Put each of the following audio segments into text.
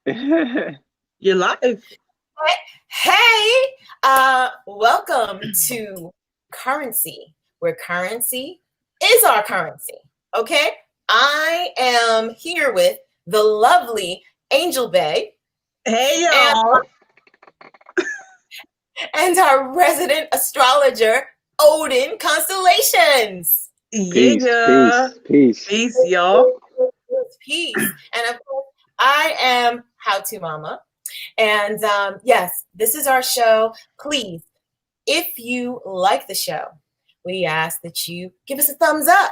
You're live. Hey, welcome to Currency, where currency is our currency. Okay, I am here with the lovely Angel Bay Hey, and y'all. our resident astrologer Odin Constellations. Peace, Yeah. peace, peace. Peace, y'all. Peace, and of course, I am How to Mama, and yes, this is our show. Please, if you like the show, we ask that you give us a thumbs up.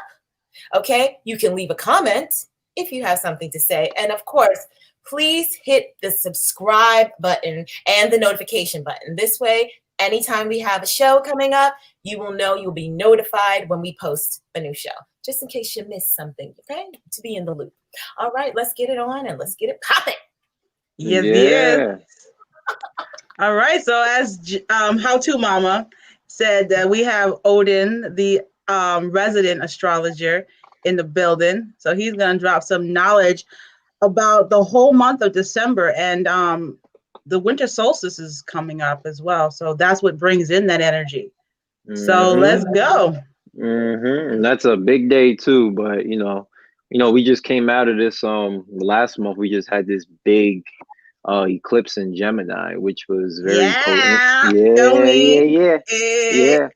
Okay, you can leave a comment if you have something to say, and of course, please hit the subscribe button and the notification button. This way, anytime we have a show coming up, you will know, you'll be notified when we post a new show, just in case you missed something. Okay, to be in the loop. All right, let's get it on and let's get it popping. Yes. Yeah. All right. So as How to Mama said, we have Odin, the resident astrologer, in the building. So he's gonna drop some knowledge about the whole month of December, and the winter solstice is coming up as well. So that's what brings in that energy. So let's go. And that's a big day too, but we just came out of this last month we just had this big eclipse in Gemini, which was very potent. Yeah. Go Yeah, yeah, me. yeah. Eh. Yeah.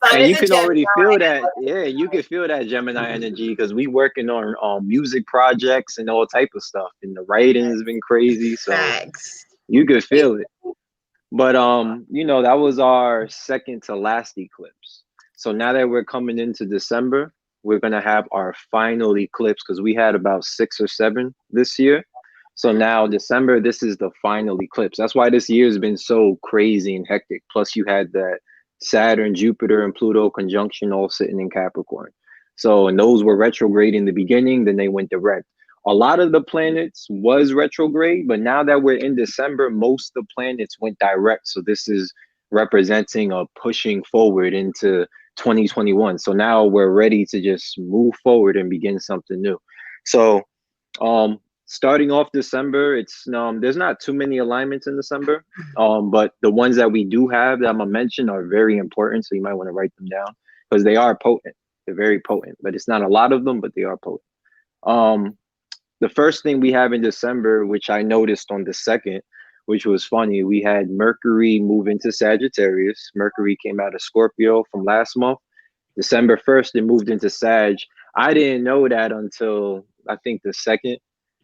Sun And is you a can already Gemini. feel that. Yeah, you can feel that Gemini energy because we working on music projects and all type of stuff, and the writing has been crazy, so Facts. you could feel it. But that was our second to last eclipse. So now that we're coming into December, we're gonna have our final eclipse because we had about 6 or 7 this year. So now December, this is the final eclipse. That's why this year has been so crazy and hectic. Plus you had that Saturn, Jupiter, and Pluto conjunction all sitting in Capricorn. So and those were retrograde in the beginning, then they went direct. A lot of the planets was retrograde, but now that we're in December, most of the planets went direct. So this is representing a pushing forward into 2021. So now we're ready to just move forward and begin something new. So starting off December, it's there's not too many alignments in December. But the ones that we do have that I'm gonna mention are very important. So you might want to write them down because they are potent. They're very potent, but it's not a lot of them, but they are potent. Um, the first thing we have in December, which I noticed on the second, which was funny, we had Mercury move into Sagittarius. Mercury came out of Scorpio from last month. December 1st, it moved into Sag. I didn't know that until I think the second,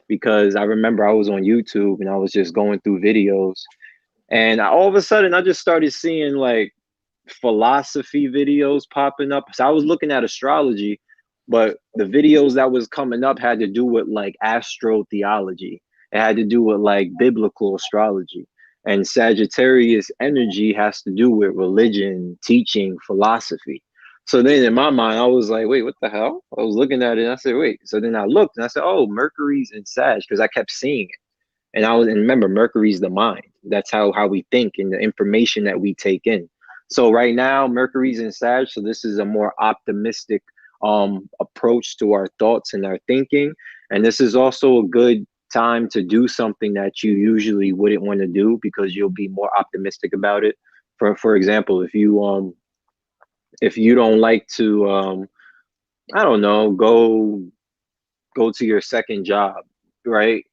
because I remember I was on YouTube and I was just going through videos. And all of a sudden, I just started seeing like philosophy videos popping up. So I was looking at astrology, but the videos that was coming up had to do with like astrotheology. It had to do with like biblical astrology. And Sagittarius energy has to do with religion, teaching, philosophy. So then in my mind, I was like, wait, what the hell? I was looking at it and I said, wait. So then I looked and I said, oh, Mercury's in Sag because I kept seeing it. And remember, Mercury's the mind. That's how we think and the information that we take in. So right now, Mercury's in Sag, so this is a more optimistic approach to our thoughts and our thinking. And this is also a good time to do something that you usually wouldn't want to do because you'll be more optimistic about it. For example, if you don't like to I don't know, go to your second job, right?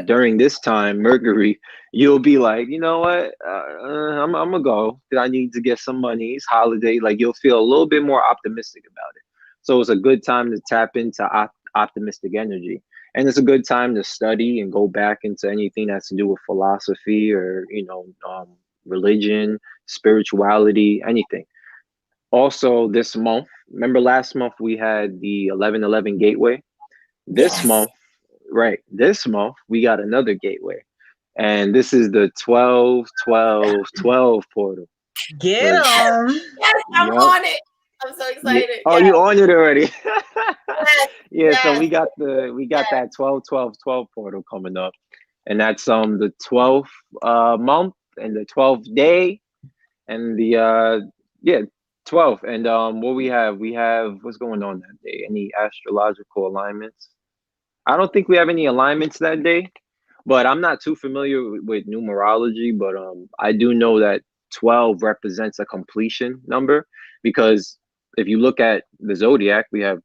During this time, Mercury, you'll be like, you know what, I'm gonna go. I need to get some money. It's holiday. Like you'll feel a little bit more optimistic about it. So it's a good time to tap into optimistic energy, and it's a good time to study and go back into anything that's to do with philosophy or religion, spirituality, anything. Also, this month, remember last month we had the 1111 gateway. This Yes. month, right, this month we got another gateway, and this is the 12 12 12 portal. Get So them. Yes, I'm yup. on it. I'm so Yeah. excited. Oh, Yes, you on it already. yes, Yeah, so yes, we got yes. that 12 12 12 portal coming up, and that's the 12th month and the 12th day and the yeah, 12th. And what we have what's going on that day? Any astrological alignments? I don't think we have any alignments that day. But I'm not too familiar with numerology, but I do know that 12 represents a completion number, because if you look at the zodiac, we have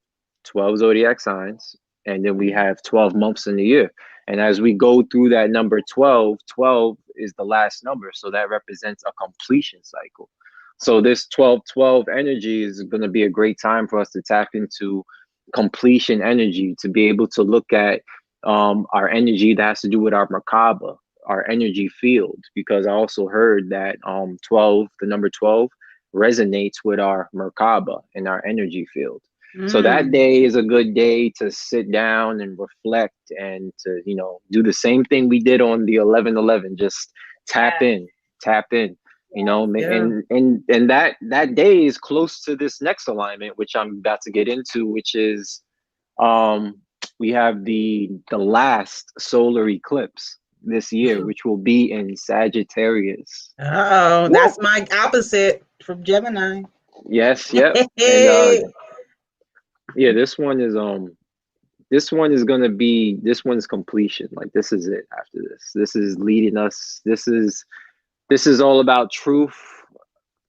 12 zodiac signs, and then we have 12 months in the year. And as we go through that number 12, 12 is the last number, so that represents a completion cycle. So this 12-12 energy is going to be a great time for us to tap into completion energy, to be able to look at our energy that has to do with our Merkaba, our energy field, because I also heard that 12, the number 12, resonates with our Merkaba and our energy field. So that day is a good day to sit down and reflect, and to, you know, do the same thing we did on the 11/11, just tap in, you know, and that day is close to this next alignment, which I'm about to get into, which is we have the last solar eclipse this year, which will be in Sagittarius. Oh, that's my opposite from Gemini. Yes, yep. And yeah, this one is gonna be, this one's completion. Like, this is it after this. This is leading us. This is all about truth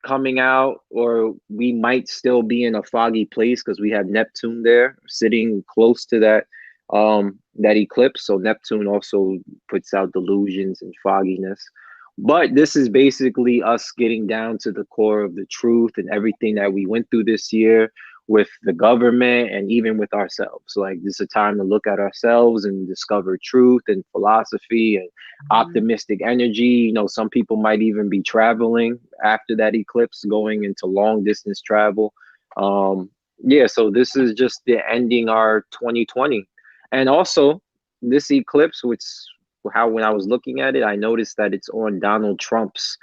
coming out, or we might still be in a foggy place because we have Neptune there sitting close to that eclipse. So Neptune also puts out delusions and fogginess. But this is basically us getting down to the core of the truth and everything that we went through this year with the government and even with ourselves. Like, this is a time to look at ourselves and discover truth and philosophy and optimistic energy. You know, some people might even be traveling after that eclipse, going into long distance travel. Yeah, so this is just the ending our 2020. And also this eclipse, which, how, when I was looking at it, I noticed that it's on Donald Trump's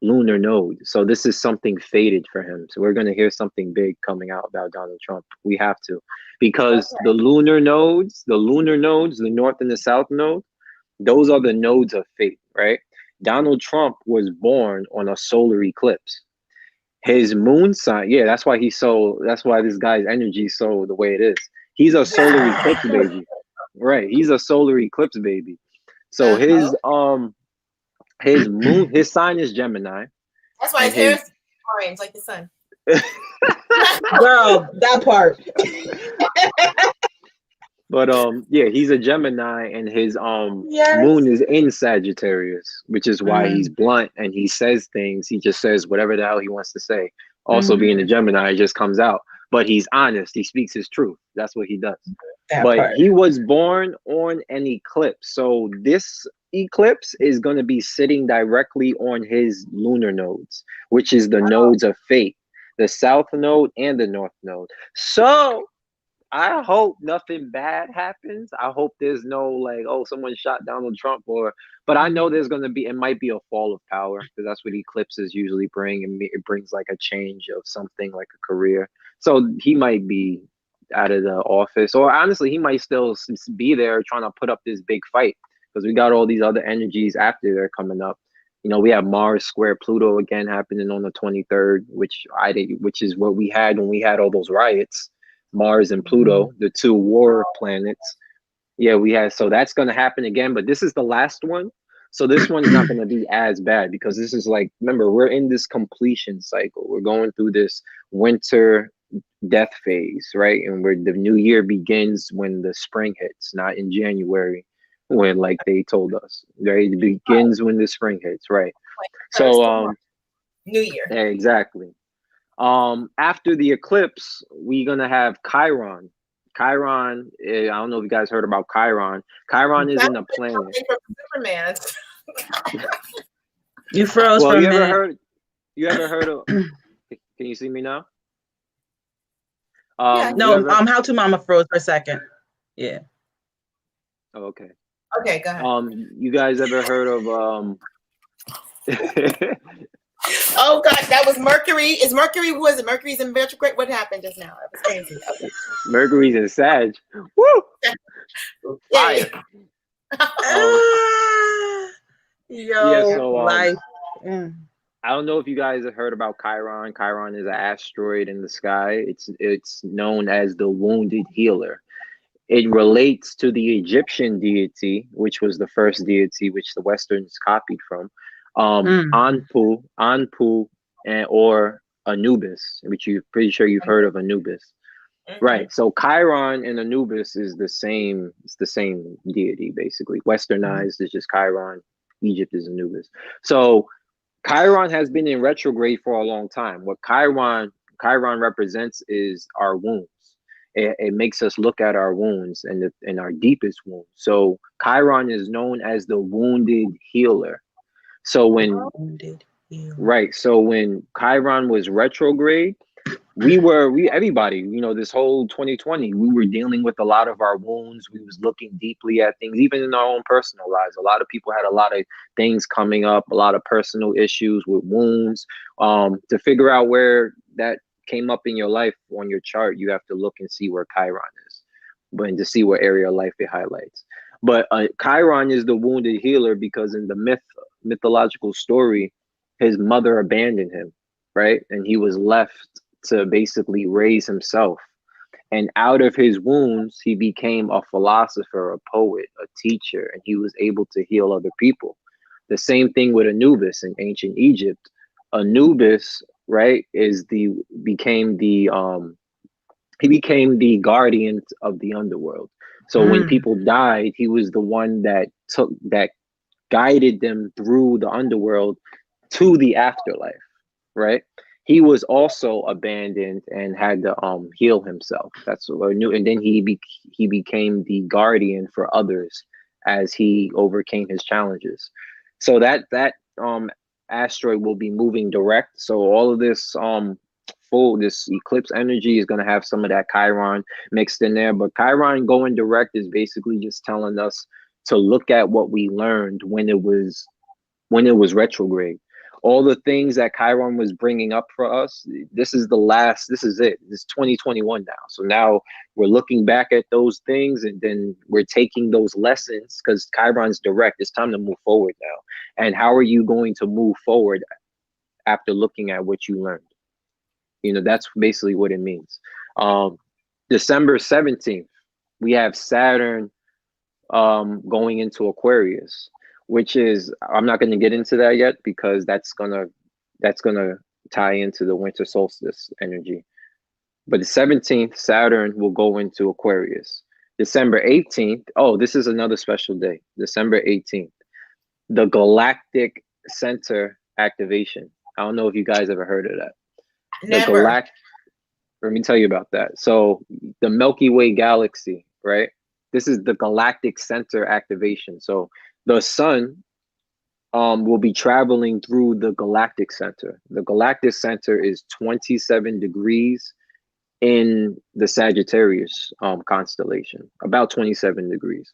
lunar node. So this is something fated for him. So we're going to hear something big coming out about Donald Trump. We have to, because the lunar nodes, the north and the south node, those are the nodes of fate, right? Donald Trump was born on a solar eclipse. His moon sign, yeah, that's why this guy's energy is so the way it is. He's a solar eclipse baby. Right. He's a solar eclipse baby. So his moon, his sign is Gemini. That's why his hair is orange like the sun. Girl, that part. But yeah, he's a Gemini, and his moon is in Sagittarius, which is why he's blunt and he says things. He just says whatever the hell he wants to say. Also, being a Gemini, it just comes out. But he's honest. He speaks his truth. That's what he does. He was born on an eclipse. So this eclipse is going to be sitting directly on his lunar nodes, which is the nodes of fate, the south node and the north node. So I hope nothing bad happens. I hope there's no, like, oh, someone shot Donald Trump, but I know there's going to be, it might be a fall of power, because that's what eclipses usually bring. And it brings like a change of something, like a career. So he might be out of the office, or honestly, he might still be there trying to put up this big fight, because we got all these other energies after they're coming up. You know, we have Mars square Pluto again happening on the 23rd, which is what we had when we had all those riots. Mars and Pluto, the two war planets. Yeah, we had, so that's going to happen again, but this is the last one. So this one's not going to be as bad, because this is like, remember, we're in this completion cycle. We're going through this winter death phase, right? And where the new year begins when the spring hits, not in January, when, like they told us, right? It begins when the spring hits, right? So New Year. Exactly. After the eclipse, we're gonna have Chiron. Chiron, I don't know if you guys heard about Chiron. Chiron isn't a planet. Superman. You froze for a minute. You ever heard of? Can you see me now? No, How to Mama froze for a second. Yeah. Oh, okay. Okay, go ahead. You guys ever heard of Oh God, that was Mercury. Is Mercury, was it Mercury's in retrograde? What happened just now? That was crazy. Okay. Mercury's in Sag. Woo! Fire. Life. I don't know if you guys have heard about Chiron. Chiron is an asteroid in the sky. It's known as the wounded healer. It relates to the Egyptian deity, which was the first deity which the Westerns copied from, Anpu, or Anubis, which you're pretty sure you've heard of Anubis. Right. So Chiron and Anubis is the same. It's the same deity, basically. Westernized is just Chiron. Egypt is Anubis. So Chiron has been in retrograde for a long time. What Chiron represents is our wounds. It makes us look at our wounds and our deepest wounds. So Chiron is known as the wounded healer. So when right, so when Chiron was retrograde, everybody, this whole 2020, we were dealing with a lot of our wounds. We was looking deeply at things, even in our own personal lives. A lot of people had a lot of things coming up, a lot of personal issues with wounds. To figure out where that came up in your life on your chart, you have to look and see where Chiron is, but to see what area of life it highlights. But Chiron is the wounded healer because in the mythological story, his mother abandoned him, right? And he was left to basically raise himself. And out of his wounds, he became a philosopher, a poet, a teacher, and he was able to heal other people. The same thing with Anubis in ancient Egypt. Anubis, right, became the guardian of the underworld. So when people died, he was the one that guided them through the underworld to the afterlife, right? He was also abandoned and had to heal himself. That's what I knew. And then he became the guardian for others as he overcame his challenges. So that asteroid will be moving direct. So all of this this eclipse energy is going to have some of that Chiron mixed in there. But Chiron going direct is basically just telling us to look at what we learned when it was retrograde. All the things that Chiron was bringing up for us, this is it. It's 2021 now. So now we're looking back at those things and then we're taking those lessons because Chiron's direct. It's time to move forward now. And how are you going to move forward after looking at what you learned? That's basically what it means. December 17th, we have Saturn going into Aquarius, which is, I'm not going to get into that yet because that's gonna tie into the winter solstice energy. But the 17th, Saturn will go into Aquarius. December 18th, this is another special day. December 18th, the galactic center activation. I don't know if you guys ever heard of that. Never. Let me tell you about that. So the Milky Way galaxy, right? This is the galactic center activation. So the sun will be traveling through the galactic center. The galactic center is 27 degrees in the Sagittarius constellation, about 27 degrees.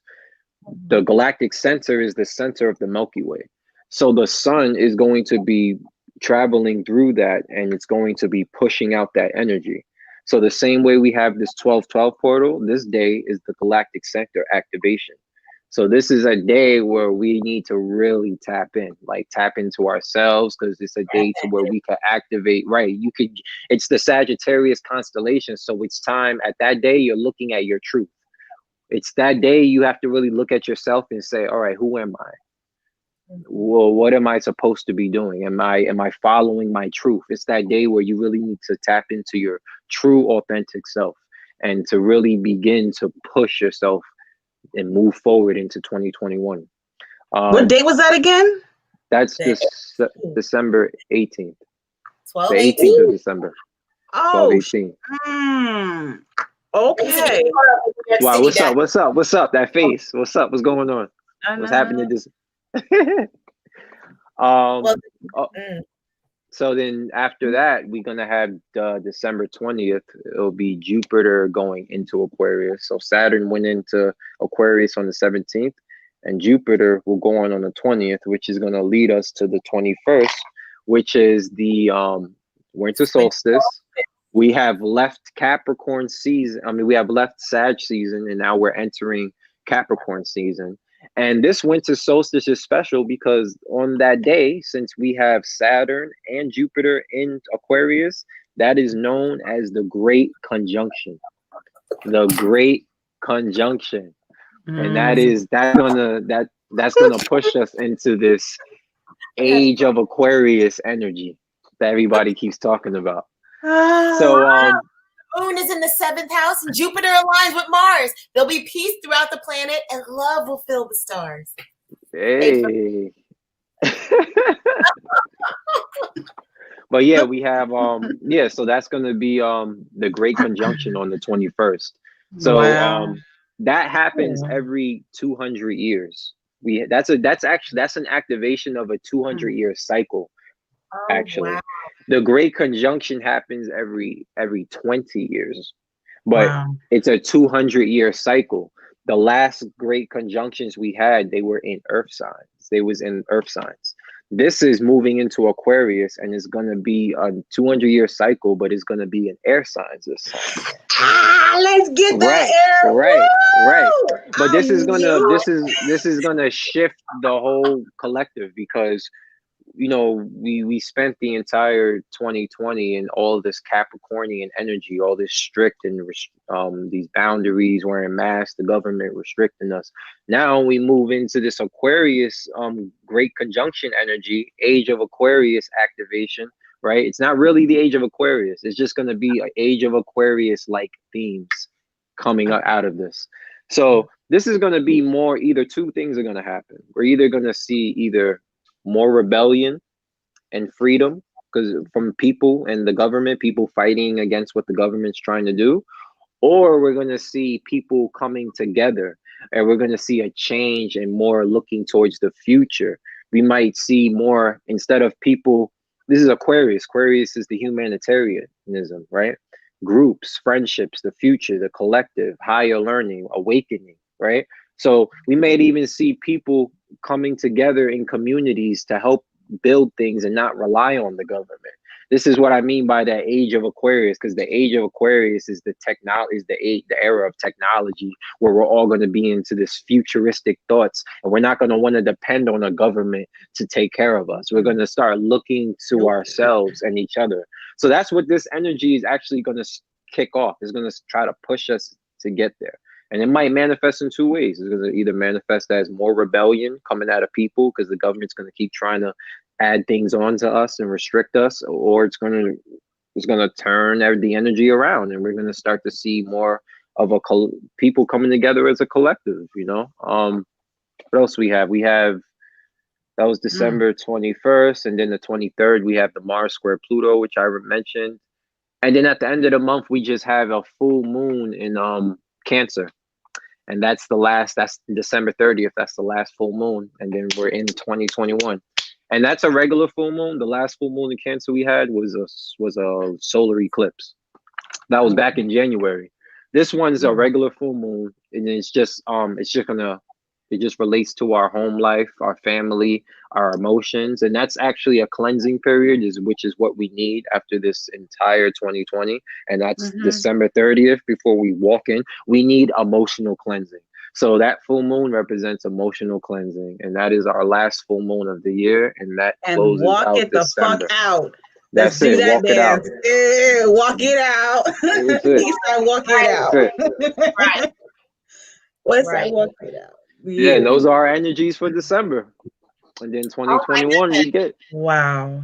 The galactic center is the center of the Milky Way. So the sun is going to be traveling through that and it's going to be pushing out that energy. So the same way we have this 12/12 portal, this day is the galactic center activation. So this is a day where we need to really tap into ourselves because it's a day to where we can activate, right? It's the Sagittarius constellation. So it's time at that day, you're looking at your truth. It's that day you have to really look at yourself and say, all right, who am I? Well, what am I supposed to be doing? Am I following my truth? It's that day where you really need to tap into your true authentic self and to really begin to push yourself and move forward into 2021. What day was that again? That's December 18th. 12, the 18th of December. Oh, 12/18. Okay. Wow, what's up? That face. What's up? What's going on? What's happening this? So then after that, we're gonna have December 20th. It'll be Jupiter going into Aquarius. So Saturn went into Aquarius on the 17th, and Jupiter will go on the 20th, which is gonna lead us to the 21st, which is the winter solstice. We have left Capricorn season. We have left Sag season, and now we're entering Capricorn season. And this winter solstice is special because on that day, since we have Saturn and Jupiter in Aquarius, that is known as the Great Conjunction. The Great conjunction. And Mm. that's gonna push us into this age of Aquarius energy that everybody keeps talking about. So Moon is in the 7th house and Jupiter aligns with Mars. There'll be peace throughout the planet and love will fill the stars. hey. But yeah, we have so that's gonna be the great conjunction on the 21st. So Wow. that happens Yeah. every 200 years. That's an activation of a 200-year cycle. Oh, Actually, wow. the great conjunction happens every 20 years, but Wow. it's a 200-year cycle. The last great conjunctions we had, they were in earth signs. They was in earth signs. This is moving into Aquarius, and it's going to be a 200-year cycle, but it's going to be in air signs this time. Let's get that air. Right. Woo! But I this is knew gonna shift the whole collective, because we spent the entire 2020 in all this Capricornian energy, all this strict and these boundaries, wearing masks, the government restricting us. Now we move into this Aquarius great conjunction energy, age of Aquarius activation, right? It's not really the age of Aquarius. It's just going to be an age of Aquarius like themes coming out of this. So this is going to be more, either two things are going to happen. We're either going to see either more rebellion and freedom, because from people and the government, people fighting against what the government's trying to do, or we're going to see people coming together, and we're going to see a change and more looking towards the future. We might see more, instead of people, this is Aquarius. Aquarius is the humanitarianism, right? Groups, friendships, the future, the collective, higher learning, awakening, right? So we may even see people coming together in communities to help build things and not rely on the government. This is what I mean by that age of Aquarius, because the age of Aquarius is the era of technology, where we're all going to be into this futuristic thoughts, and we're not going to want to depend on a government to take care of us. We're going to start looking to ourselves and each other. So that's what this energy is actually going to kick off. It's going to try to push us to get there. And it might manifest in two ways. It's going to either manifest as more rebellion coming out of people, because the government's going to keep trying to add things on to us and restrict us, or it's going to turn the energy around, and we're going to start to see more of people coming together as a collective. What else we have? That was December 21st, and then the 23rd we have the Mars square Pluto, which I mentioned, and then at the end of the month we just have a full moon in Cancer. And that's December 30th. That's the last full moon. And then we're in 2021. And that's a regular full moon. The last full moon in Cancer we had was a solar eclipse. That was back in January. This one's a regular full moon, and it just relates to our home life, our family, our emotions. And that's actually a cleansing period, which is what we need after this entire 2020. And that's December 30th. Before we walk in, we need emotional cleansing. So that full moon represents emotional cleansing, and that is our last full moon of the year, and that closes walk out it December. The fuck out. Let's do that walk dance. It out. Walk it out. He said, walk it out. Right. What's that? Walk it out. Yeah, and those are our energies for December. And then 2021 we get. Wow.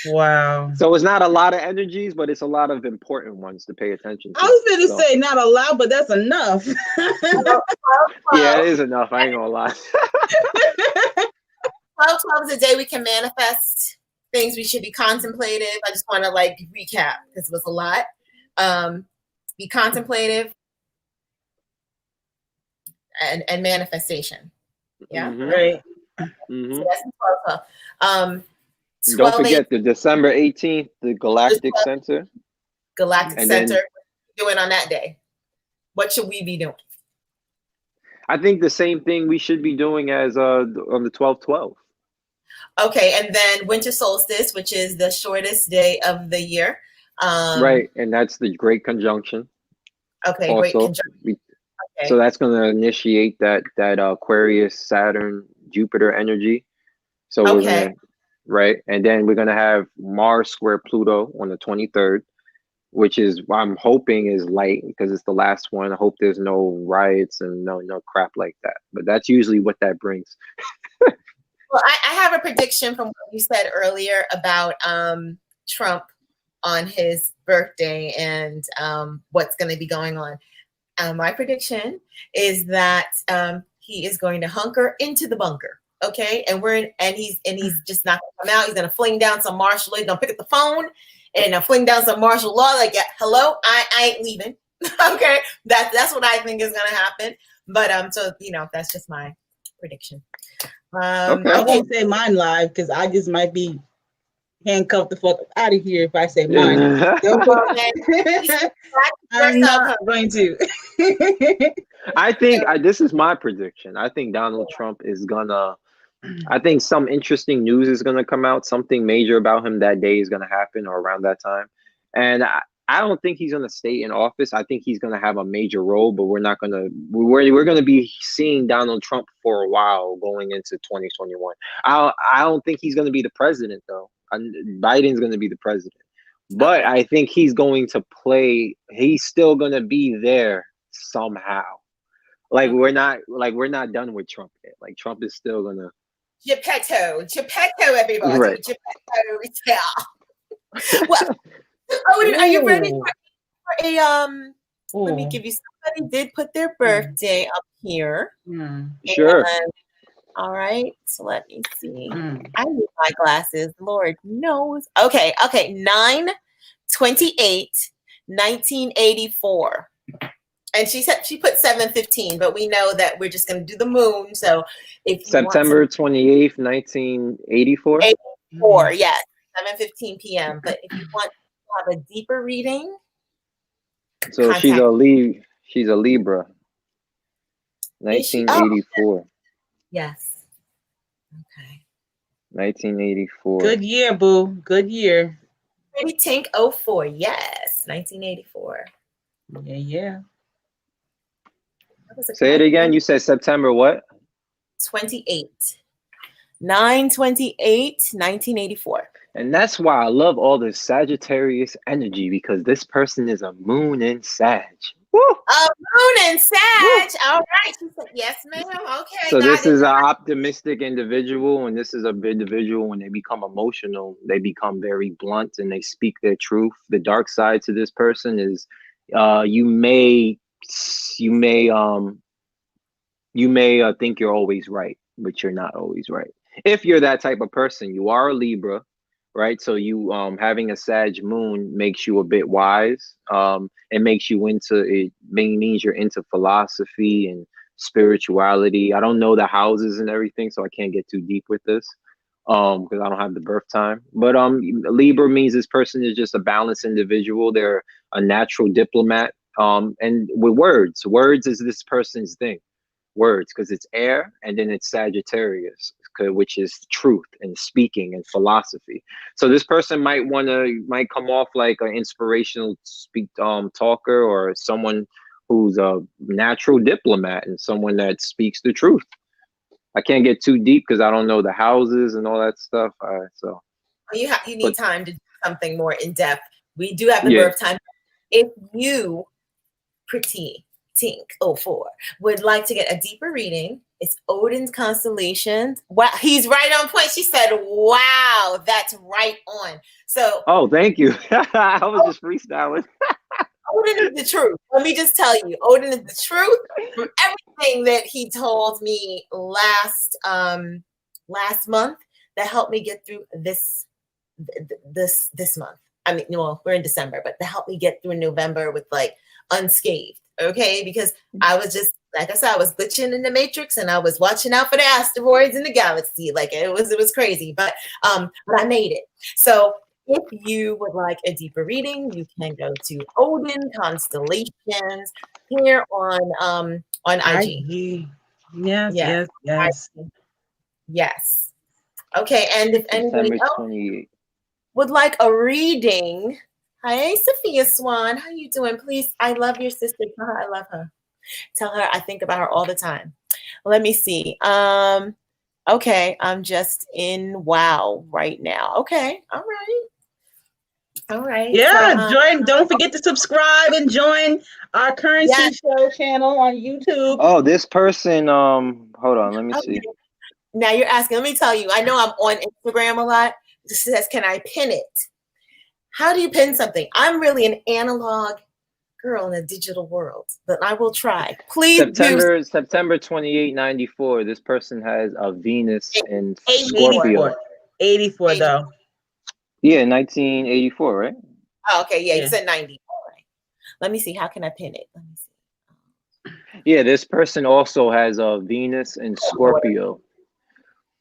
So it's not a lot of energies, but it's a lot of important ones to pay attention to. I was going to say not a lot, but that's enough. Yeah, it is enough. I ain't gonna lie. 12/12 is a day we can manifest things we should be contemplative. I just want to recap because it was a lot. Be contemplative and manifestation. Yeah. Right. So that's 12/12. Don't forget the December 18th, the Galactic Center. Galactic Center. What are we doing on that day? What should we be doing? I think the same thing we should be doing as on the 12/12. Okay, and then winter solstice, which is the shortest day of the year. Right, and that's the great conjunction. Okay, also, great conjunction. So that's going to initiate that Aquarius, Saturn, Jupiter energy. So we're going to, right, and then we're going to have Mars square Pluto on the 23rd. which is I'm hoping is light because it's the last one. I hope there's no riots and no crap like that. But that's usually what that brings. Well, I have a prediction from what you said earlier about Trump on his birthday and what's going to be going on. My prediction is that he is going to hunker into the bunker. Okay, and he's just not gonna come out. He's gonna fling down some martial law. He's gonna pick up the phone and fling down some martial law. Like, yeah, hello, I ain't leaving. Okay, that's what I think is gonna happen. But so that's just my prediction. Okay. I won't say mine live because I just might be handcuffed the fuck out of here if I say mine. I'm not going to. I think this is my prediction. I think Donald Trump is gonna. I think some interesting news is gonna come out. Something major about him that day is gonna happen or around that time, and I don't think he's gonna stay in office. I think he's gonna have a major role, but we're not gonna. We're gonna be seeing Donald Trump for a while going into 2021. I don't think he's gonna be the president though. Biden's gonna be the president, but I think he's going to play. He's still gonna be there somehow. Like we're not done with Trump yet. Like Trump is still gonna. Geppetto, everybody. Right. Geppetto, yeah. Well, are you ready for a let me give you, somebody did put their birthday up here. Sure. And, all right, so let me see. I need my glasses, Lord knows. Okay, 9/28/1984. And she said she put 7:15, but we know that we're just going to do the moon. So if you September 28th, 1984. 84, yes, 7:15 p.m. But if you want to have a deeper reading, so she's a Libra. 1984. Yes. Okay. 1984. Good year, boo. Good year. Pretty Tink 04. Yes, 1984. Yeah. Say it again. You said September what? 28. 9/28/1984. And that's why I love all this Sagittarius energy, because this person is a moon in Sag. Woo! A moon in Sag. Woo! All right. She said, yes, ma'am. Okay. So this is an optimistic individual, and this is an individual when they become emotional, they become very blunt and they speak their truth. The dark side to this person is you may think you're always right, but you're not always right. If you're that type of person, you are a Libra, right? So you having a Sag moon makes you a bit wise. It makes you means you're into philosophy and spirituality. I don't know the houses and everything, so I can't get too deep with this because I don't have the birth time. But Libra means this person is just a balanced individual. They're a natural diplomat. And with words is this person's thing. Words, because it's air, and then it's Sagittarius, which is truth and speaking and philosophy. So this person might come off like an inspirational talker, or someone who's a natural diplomat and someone that speaks the truth. I can't get too deep because I don't know the houses and all that stuff. So you need time to do something more in depth. We do have the birth time. If you, Pretty Tink 04, would like to get a deeper reading, it's Odin's constellations. Wow, he's right on point. She said, wow, that's right on. So thank you. I was just freestyling. Odin is the truth. Let me just tell you, Odin is the truth. From everything that he told me last month, that helped me get through this month. I mean, well, we're in December, but that helped me get through November with like unscathed. Okay, because I was just, like I said, I was glitching in the matrix, and I was watching out for the asteroids in the galaxy. Like it was crazy, but I made it. So if you would like a deeper reading, you can go to Odin Constellations here on IG. Yes. Okay, and if anybody else would like a reading. Hi, Sophia Swan. How you doing? Please, I love your sister. Tell her I love her. Tell her I think about her all the time. Let me see. Okay, I'm just in wow right now. Okay, all right. All right. Yeah, join. Don't forget to subscribe and join our Currency Show channel on YouTube. Oh, this person. Hold on. Let me see. Now you're asking. Let me tell you. I know I'm on Instagram a lot. This says, "Can I pin it?" How do you pin something? I'm really an analog girl in a digital world, but I will try. Please. September 28, 94. This person has a Venus in Scorpio. 84 though. Yeah, 1984, right? Oh, okay. Yeah, you said 90. All right. Let me see. How can I pin it? Let me see. Yeah, this person also has a Venus in Scorpio.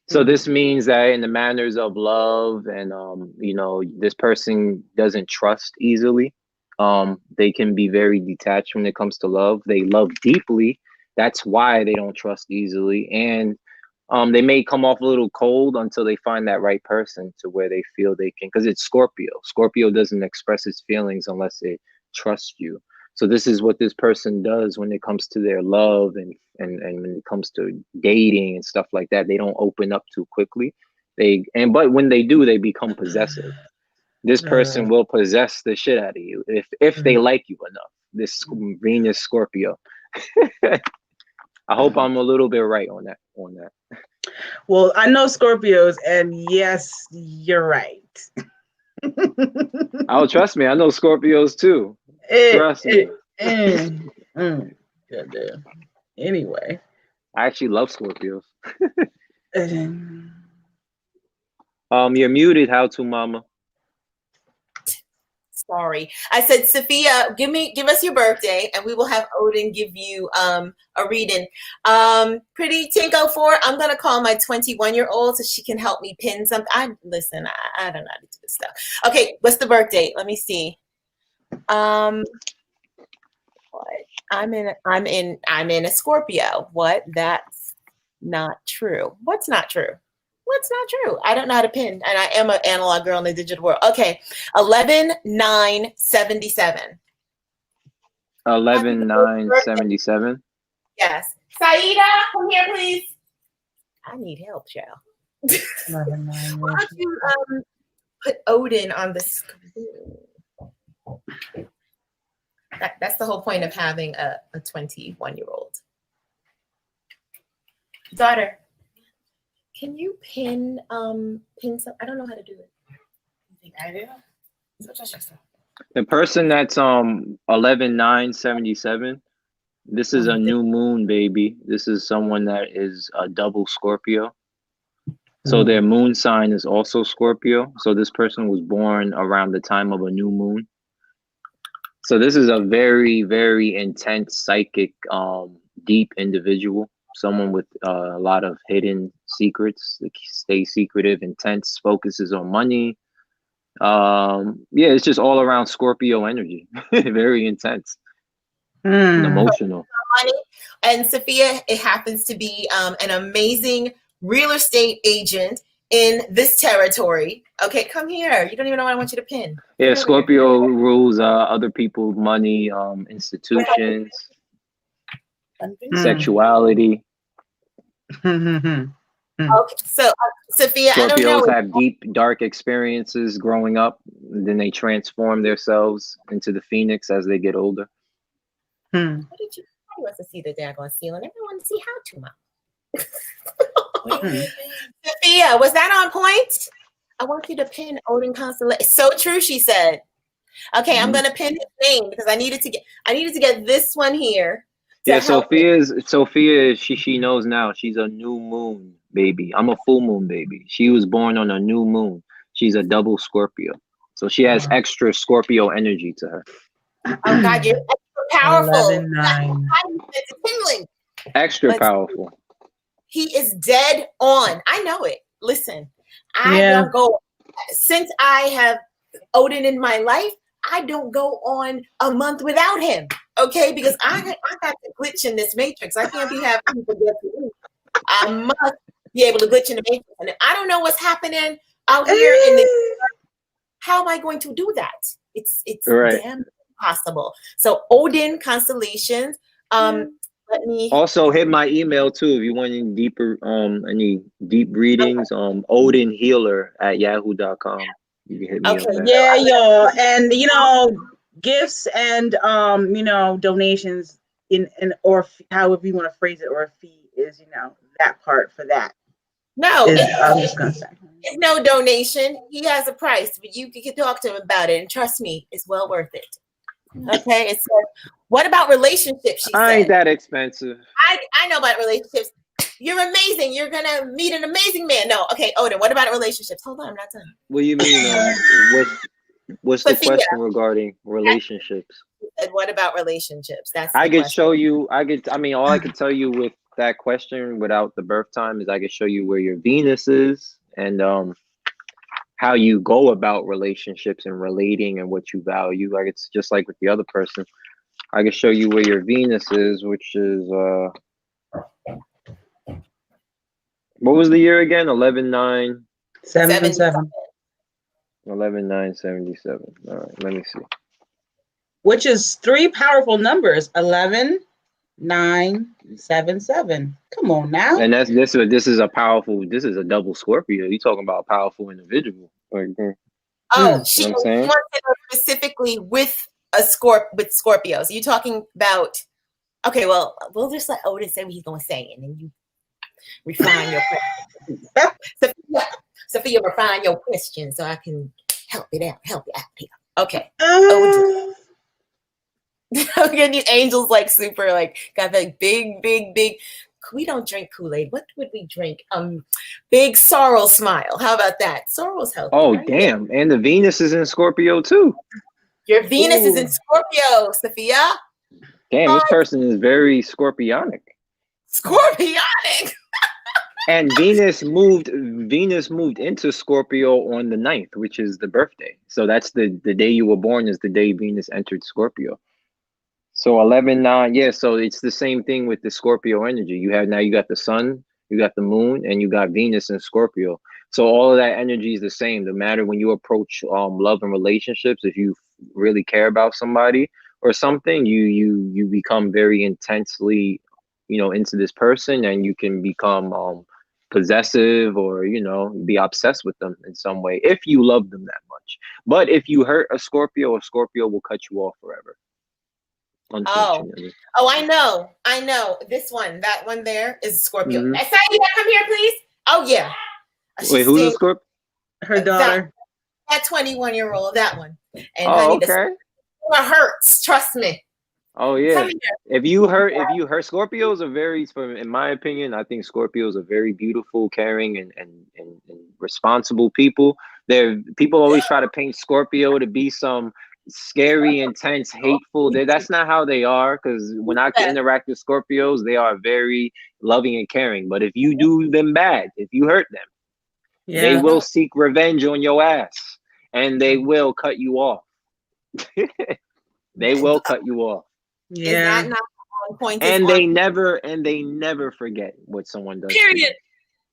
So this means that in the manners of love and you know, this person doesn't trust easily. They can be very detached when it comes to love. They love deeply. That's why they don't trust easily. And they may come off a little cold until they find that right person to where they feel they can, because it's Scorpio. Scorpio doesn't express its feelings unless it trusts you. So this is what this person does when it comes to their love and when it comes to dating and stuff like that. They don't open up too quickly. But when they do, they become possessive. This person will possess the shit out of you if they like you enough. This Venus Scorpio. I hope I'm a little bit right on that. Well, I know Scorpios, and yes, you're right. Oh, trust me, I know Scorpios too. Trust me. Goddamn. Anyway, I actually love Scorpios. You're muted. How to, mama? Sorry, I said, Sophia, give us your birthday, and we will have Odin give you a reading. Pretty Tinko 4. I'm gonna call my 21-year-old so she can help me pin something. I don't know how to do this stuff. Okay, what's the birth date? Let me see. What? I'm in a Scorpio. What? That's not true. What's not true? What's not true? I don't know how to pin, and I am an analog girl in the digital world. Okay, 11/9/77. 11/9/77. Yes. Saida, come here, please. I need help, child. Why don't you put Odin on the screen? That's the whole point of having a 21-year-old daughter. Can you pin some? I don't know how to do it. You think I do? The person that's 11/9/77. This is a new moon, baby. This is someone that is a double Scorpio. So their moon sign is also Scorpio. So this person was born around the time of a new moon. So this is a very, very intense, psychic, deep individual. Someone with a lot of hidden secrets. They stay secretive, intense, focuses on money. Yeah, it's just all around Scorpio energy. Very intense and emotional. Money. And Sophia, it happens to be an amazing real estate agent in this territory. Okay, come here. You don't even know what I want you to pin. Yeah, Scorpio rules other people's money, institutions, sexuality. Okay, so Sophia, Scorpios I don't know. have deep, dark experiences growing up. Then they transform themselves into the phoenix as they get older. What did you? I want to see the daggone ceiling. Everyone see how to mount. Sophia, was that on point? I want you to pin Odin Constellation. So true, she said. Okay, I'm gonna pin his name because I needed to get this one here. Yeah, Sophia, she knows now. She's a new moon baby. I'm a full moon baby. She was born on a new moon. She's a double Scorpio. So she has extra Scorpio energy to her. Oh God, you're extra powerful. 11/9. Extra powerful. He is dead on. I know it. Listen, I don't go, since I have Odin in my life, I don't go on a month without him. Okay, because I got to glitch in this matrix. I can't be having people get to me. I must be able to glitch in the matrix. And if I don't know what's happening out here in the, how am I going to do that? It's right. Damn impossible. So Odin constellations. Let me also hit my email too if you want any deeper any deep readings. Odin Healer at yahoo.com. You can hit me Okay. up there. Yeah, y'all, and gifts and donations or however you want to phrase it, or a fee is that part for that. No, I'm just gonna say it's no donation. He has a price, but you can talk to him about it, and trust me, it's well worth it. Okay. It says, what about relationships? She I ain't said. that expensive. I know about relationships. You're amazing. You're gonna meet an amazing man. No, okay, Odin. What about relationships? Hold on, I'm not done. What do you mean? What's the Sophia. question regarding relationships? And what about relationships? That's I the could question. show you. I mean, all I could tell you with that question without the birth time is I could show you where your Venus is and how you go about relationships and relating and what you value. Like it's just like with the other person. I can show you where your Venus is, which is what was the year again? 11/9. 77. 11/9/77. All right, let me see. Which is 3 powerful numbers: 11, 9, 7, 7. Come on now. And this is a powerful. This is a double Scorpio. You talking about a powerful individual? Like, Oh, she you know what I'm saying? wants to know specifically with Scorpios. Are you talking about? Okay, well, we'll just let Odin say what he's going to say, and then you refine your question. Sophia, refine your question so I can help you out here. Okay. Odin. Again, these angels like super like got that big. We don't drink Kool-Aid. What would we drink? Big sorrow smile. How about that? Sorrow's healthy. Oh, right? damn! And the Venus is in Scorpio too. Your Venus is in Scorpio, Sophia. Damn, this person is very Scorpionic. Scorpionic. And Venus moved into Scorpio on the 9th, which is the birthday. So that's the day you were born is the day Venus entered Scorpio. So 11/9, yeah. So it's the same thing with the Scorpio energy. You got the sun, you got the moon, and you got Venus in Scorpio. So all of that energy is the same. No matter when you approach love and relationships, if you really care about somebody or something, you become very intensely, into this person, and you can become possessive or be obsessed with them in some way if you love them that much. But if you hurt a Scorpio will cut you off forever. Unfortunately. Oh, I know. That one there is a Scorpio. Mm-hmm. Sadia, come here, please. Oh yeah. Wait, who's a Scorpio? Her daughter. That 21-year-old, that one. And honey, okay. It hurts. Trust me. Oh yeah. If you hurt Scorpios are very, in my opinion, I think Scorpios are very beautiful, caring, and responsible people. People always try to paint Scorpio to be some scary, intense, hateful. That's not how they are. Because when I interact with Scorpios, they are very loving and caring. But if you do them bad, if you hurt them, they will seek revenge on your ass, and they will cut you off. They will cut you off. Yeah. Is that not on point? And they never forget what someone does. Period.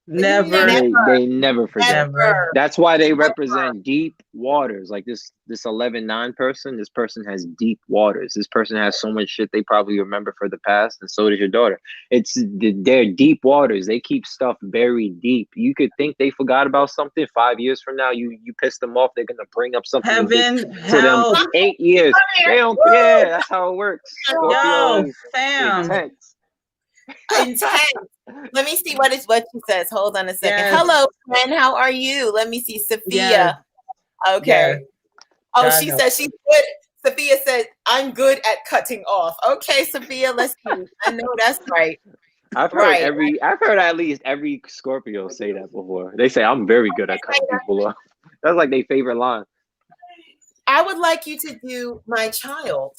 Never. They never forget. Never. That's why they represent deep waters. Like this 11/9 person, this person has deep waters. This person has so much shit they probably remember for the past, and so does your daughter. They're deep waters. They keep stuff buried deep. You could think they forgot about something 5 years from now. You piss them off, they're gonna bring up something to them 8 years. They don't. Yeah, that's how it works. Scorpio is intense. Let me see what she says. Hold on a second. Yes. Hello, friend. How are you? Let me see, Sophia. Yes. Okay. Yes. Oh, she says she's good. Sophia said, "I'm good at cutting off." Okay, Sophia, let's see. I know that's right. I've heard at least every Scorpio say that before. They say I'm very good at cutting people off. That's like their favorite line. I would like you to do my child.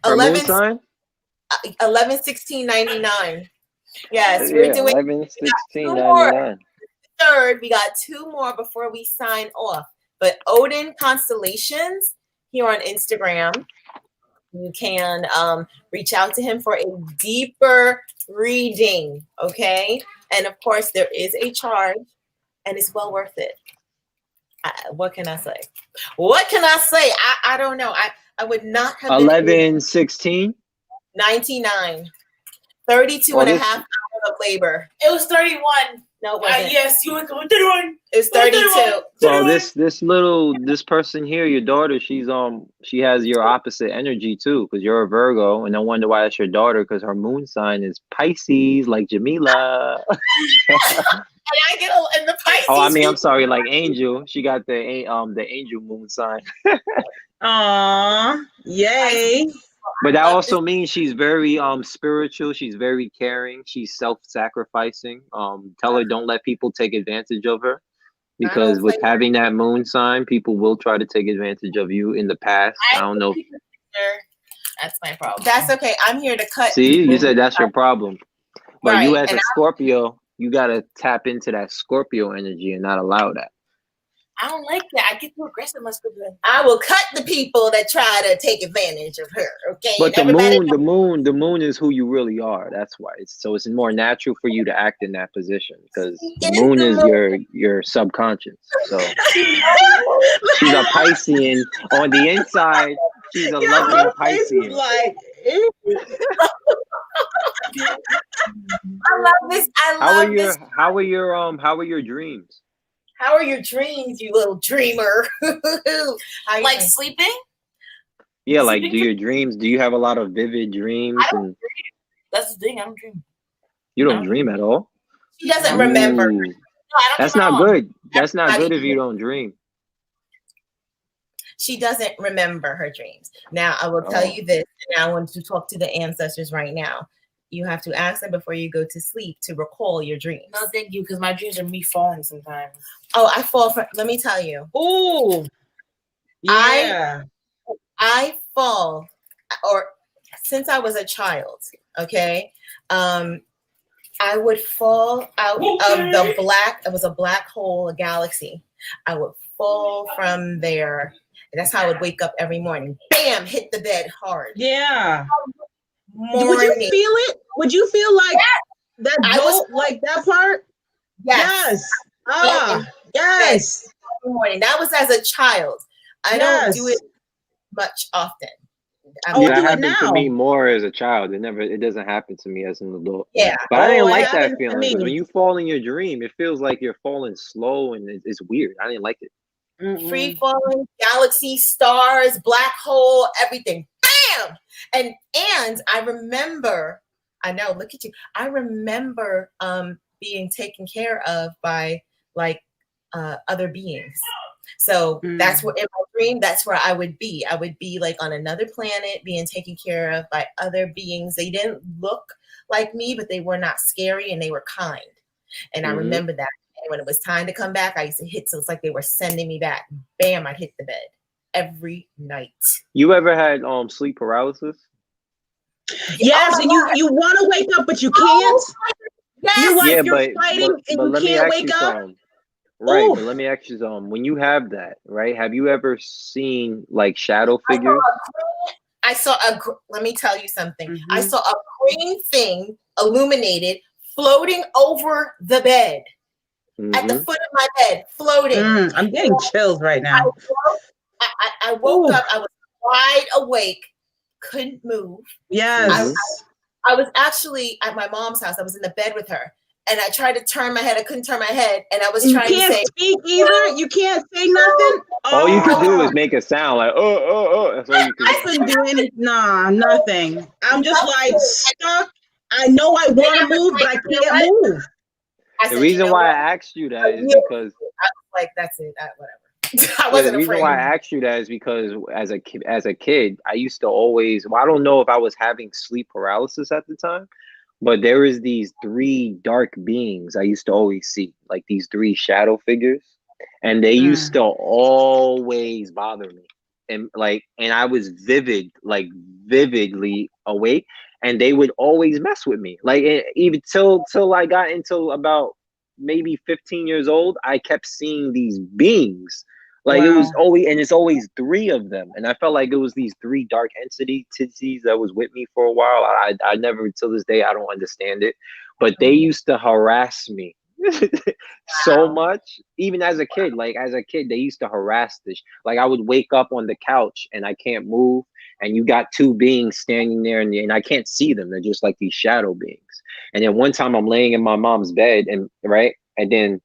11/16/99. Yes, we're doing 11/16/99. Third, we got 2 more before we sign off. But Odin Constellations here on Instagram, you can reach out to him for a deeper reading. Okay, and of course there is a charge, and it's well worth it. What can I say? I don't know. I would not have 11/16. 99. 32 and a half hours of labor. It was 31. No, it wasn't. Yes, you went to 31. It was 32. Well, this person here, your daughter, she has your opposite energy too, because you're a Virgo, and no wonder why it's your daughter, because her moon sign is Pisces, like Jamila. And I get in the Pisces. Oh, I mean, I'm sorry, like Angel. She got the angel moon sign. Aw, yay. But that also means she's very spiritual. She's very caring. She's self-sacrificing. Tell her don't let people take advantage of her, because with having that moon sign, people will try to take advantage of you in the past. I don't know. That's my problem. That's okay. I'm here to cut. See, you said that's your problem. But Right, you as a Scorpio, you got to tap into that Scorpio energy and not allow that. I don't like that. I get too aggressive, my Scorpio. I will cut the people that try to take advantage of her. Okay. But the moon is who you really are. That's why. It's more natural for you to act in that position, because the moon is your subconscious. So she's a Piscean on the inside. She's a loving Piscean. Like, I love this. This. How are your dreams? How are your dreams, you little dreamer? Like sleeping? Yeah, like do you have a lot of vivid dreams? And that's the thing, I don't dream. You don't dream at all? She doesn't remember. No, that's not good. That's not good if you don't dream. She doesn't remember her dreams. Now, I will tell you this, and I want to talk to the ancestors right now. You have to ask them before you go to sleep to recall your dreams. No, thank you, because my dreams are me falling sometimes. Oh, I fall for. Let me tell you. Oh, yeah. I fall, or since I was a child. Okay, I would fall out of the black. It was a black hole, a galaxy. I would fall from there. And that's how I would wake up every morning. Bam! Hit the bed hard. Yeah. Morning. Would you feel it? Would you feel like that jolt, like that part? Yes. Yes. Morning. That was as a child. I don't do it much often. That happened to me more as a child. It doesn't happen to me as an adult. Yeah. But I didn't like that feeling, because when you fall in your dream, it feels like you're falling slow, and it's weird. I didn't like it. Free falling, galaxy, stars, black hole, everything. Bam! And I remember, I know, look at you. I remember being taken care of by other beings. So that's what in my dream, that's where I would be. I would be like on another planet being taken care of by other beings. They didn't look like me, but they were not scary and they were kind. And I remember that. And when it was time to come back, I used to hit. So it's like they were sending me back. Bam, I'd hit the bed every night. You ever had sleep paralysis? Yes, and you want to wake up, but you can't. Yes. You're fighting and you can't wake up. Right, but let me ask you something. When you have that, right, have you ever seen like shadow figures? I saw let me tell you something. I saw a green thing illuminated floating over the bed. At the foot of my bed, floating. I'm getting chills right now. I woke up. I was wide awake, couldn't move. Yes. I was actually at my mom's house. I was in the bed with her, and I tried to turn my head. I couldn't turn my head, and I was trying to say. You can't speak either. You can't say nothing. All you can do is make a sound like oh. That's all you can do. I couldn't do anything. Nah, nothing. I'm just like stuck. I know I want to move, but I can't move. The reason why I asked you that is because I was like, that's it, whatever. I wasn't the reason why I asked you that is because as a kid, I used to always. Well, I don't know if I was having sleep paralysis at the time, but there is these 3 dark beings I used to always see, like these 3 shadow figures, and they used to always bother me, and I was vividly awake. And they would always mess with me, like even till I got into about maybe 15 years old. I kept seeing these beings, it was always 3 of them, and I felt like it was these 3 dark entities that was with me for a while. I never, till this day, I don't understand it, but they used to harass me so much, even as a kid. They used to harass this. I would wake up on the couch and I can't move. And you got 2 beings standing there, and I can't see them. They're just like these shadow beings. And then one time I'm laying in my mom's bed, and And then,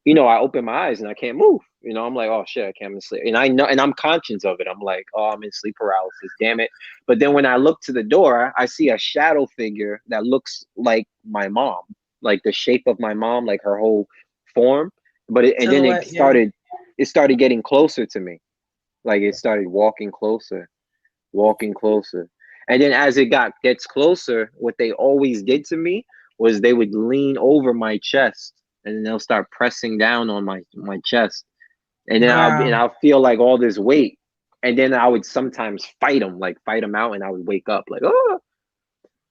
you know, I open my eyes and I can't move. You know, I'm like, oh shit, I can't sleep. And I know, and I'm conscious of it. I'm like, oh, I'm in sleep paralysis, damn it. But then when I look to the door, I see a shadow figure that looks like my mom, like the shape of my mom, like her whole form. But and then Silhouette, yeah. it started getting closer to me. Like it started walking closer. And then as it gets closer, what they always did to me was they would lean over my chest and then they'll start pressing down on my chest. And then Wow. I'll feel like all this weight. And then I would sometimes fight them out, and I would wake up like, oh.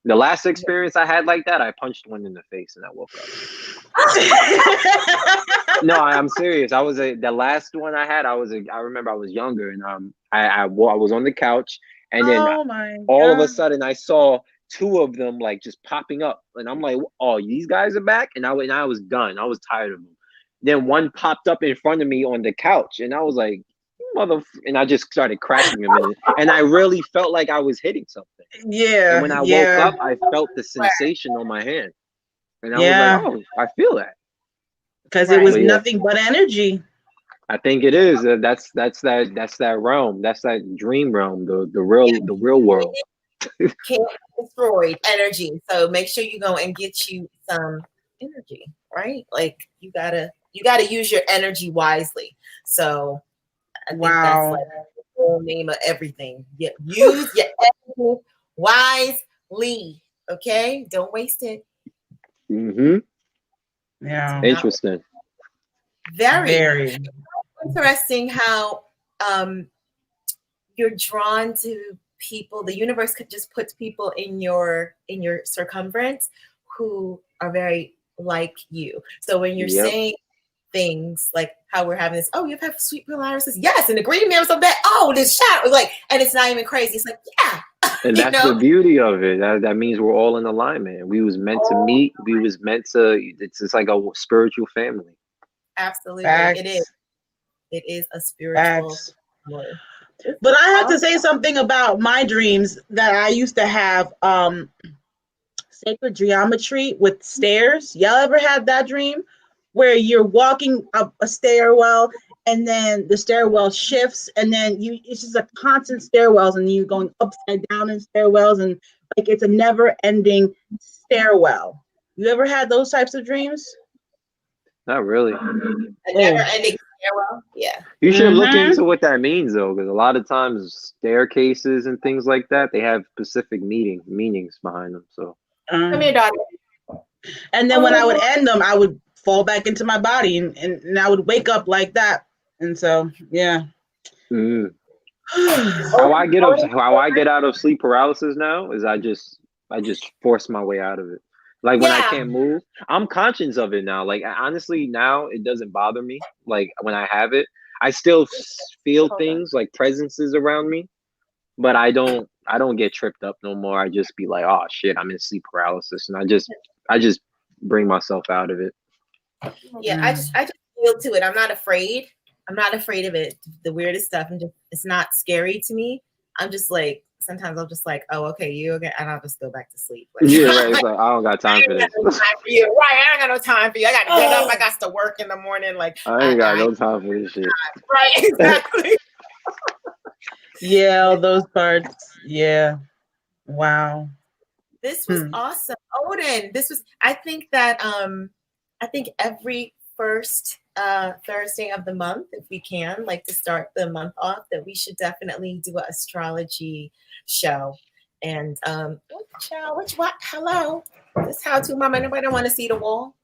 The last experience I had like that, I punched one in the face and I woke up. No, I'm serious. The last one I had. I remember I was younger, and I was on the couch, and then Oh my all of a God. sudden I saw two of them like just popping up, and I'm like, oh, these guys are back, and I was done. I was tired of them. Then one popped up in front of me on the couch, and I was like, and I just started cracking him in it, and I really felt like I was hitting something. Yeah. And when I woke up, I felt the sensation on my hand, and I was like, oh, I feel that. Because it was nothing but energy. I think it is. That's that realm. That's that dream realm. The real world. Can't be destroyed energy. So make sure you go and get you some energy, right? Like you gotta use your energy wisely. So I think that's like the whole name of everything. Yeah, use your energy wisely. Okay, don't waste it. Mm-hmm. Yeah. Interesting. Very interesting how you're drawn to people. The universe could just put people in your circumference who are very like you. So when you're saying things like how we're having this, oh, you have sweet paralysis, yes, and the green man was so bad, oh, this shot was like, and it's not even crazy. It's like, yeah. And that's the beauty of it. That means we're all in alignment. We was meant to meet. We was meant to. It's just like a spiritual family. Absolutely, Facts. it is. It is a spiritual. But I have to say something about my dreams that I used to have. Sacred geometry with stairs. Y'all ever had that dream where you're walking up a stairwell and then the stairwell shifts and then it's just a constant stairwells and you're going upside down in stairwells and like it's a never ending stairwell. You ever had those types of dreams? Not really. A never ending stairwell. Yeah. You should look into what that means though, because a lot of times staircases and things like that, they have specific meanings behind them. So come here, daughter. And then when I would end them, I would fall back into my body and I would wake up like that. And so, yeah. How I get out of sleep paralysis now is I just force my way out of it. Like when I can't move, I'm conscious of it now. Like honestly, now it doesn't bother me. Like when I have it, I still feel things like presences around me, but I don't get tripped up no more. I just be like, oh shit, I'm in sleep paralysis, and I just bring myself out of it. Yeah, I just feel to it. I'm not afraid. I'm not afraid of it. The weirdest stuff, and it's not scary to me. I'm just like, sometimes I'm just like, oh, okay, you okay, and I'll just go back to sleep. Like, yeah, right. It's like I don't got time for this. No time for you. Right, I ain't got no time for you. I got to get up. I got to work in the morning. Like I ain't got no time for this shit. Right, exactly. Yeah, those parts. Yeah. Wow. This was awesome, Odin. I think every first Thursday of the month, if we can, like to start the month off, that we should definitely do an astrology show. And hello, this How To Mama. Nobody don't want to see the wall.